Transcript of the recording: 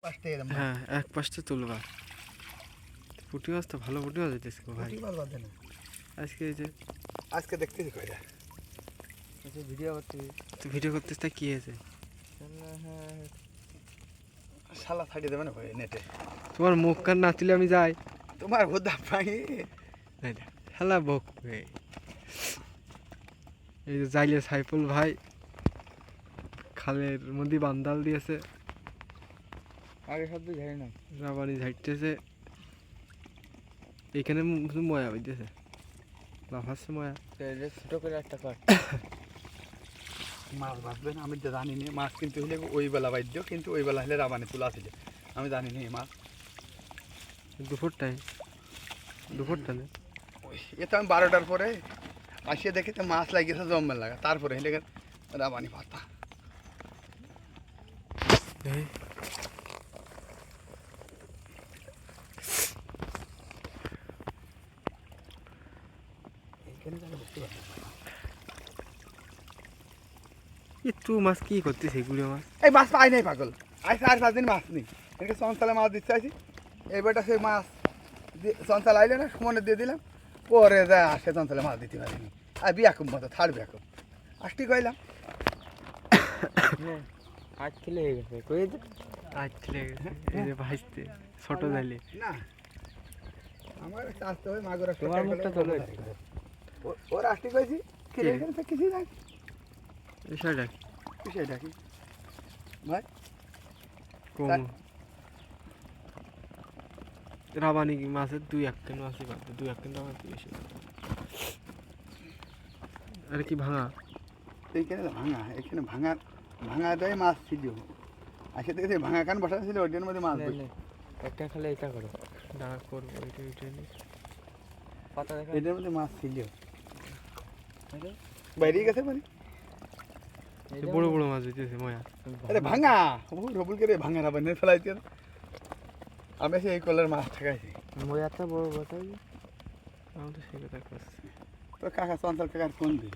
হ্যাঁ এক পাশটা তুলবা। পুঁটি মাছ তো ভালো পুঁটি মাছ হইতেছে ভাই আজকে। এই যে আজকে দেখতেছি কয়টা ভিডিও করতে তুই ভিডিও করতেছিস তা কি হয়েছে? শালা ছাড়িয়ে দেবে না ভাই নেটে। তোমার মুখ কান না তুলে আমি যাই তোমার ভোদা পাই শালা বক। এই যে যাইলে সাইফুল ভাই খালের মধ্যে বান্দাল দিয়েছে, আগে সব তো জানি না। রাবানি ঝাইতেছে এইখানে ময়া হইতেছে, লাফাচ্ছে ময়া। ছোট করে একটা কাট মাছ বাঁচবে না আমি তো জানি না। মাছ কিন্তু হলে ওই বেলা বাদ্য, কিন্তু ওই বেলা হলে রাবানি তোলা ছিল, আমি জানি না এই মাছ। দুপুরটা না ওই এ তো আমি 12টার পরে আসিয়ে দেখি তো মাছ লাগিয়েছে জম্মের লাগা, তারপরে হলে রাবানি পাতা। একটু মাছ কি করতেছে গুড়ো মাছ? এই মাছ পাই নাই পাগল, আজ 4-5 দিন মাছ নেই। এদিকে চঞ্চলে মাছ দিতে চাইছি, এইবারটা সেই মাছ চঞ্চল আইলে না মনে দিয়ে দিলাম, পরে যা আসে চঞ্চলে মাছ দিতে পারিনি। আর বিয়াকুম মতো থার্ড বিয়াকুম আসটি কইলাম 8 কিলো হয়ে গেছে কই দে। আজ লেগে গেছে এই যে ভাজতে ছোট জালে। না আমার আসতে হবে মাগুর তোমার মুখটা তোলো ওর আসটি কইছি কি রে এখানে কিছু নাই বিষয়টা বিষয়টা কি ভাই? কম রাবানি মাছের 2-1 কেন মাছই পাবে, 2-1 কেন আমার বেশি। আরে কি ভাঙা এইখানে তো ভাঙা, এখানে ভাঙা ভাঙা দেয় মাছ ছিল। আসে দেখে ভাঙা কান বসানো ছিল, ওইটার মধ্যে মাছ বই। একটা খালে এটা করো দাঁড়া করবো এটা পাতা দেখা এটার মধ্যে মাছ ছিল, বাইরে গেছে মানে। বড় বড় মাছ হইতেছে ময়া। আরে ভাঙা রবুল করে ভাঙা না বানিয়ে ফেলাইতে আমি সেই এই কলের মাছ ঠেকাইছি। ময়াটা বড় বাতাই আমি তো সেই কথা করছি। তো কাকা চঞ্চল কাকার ফোন দিই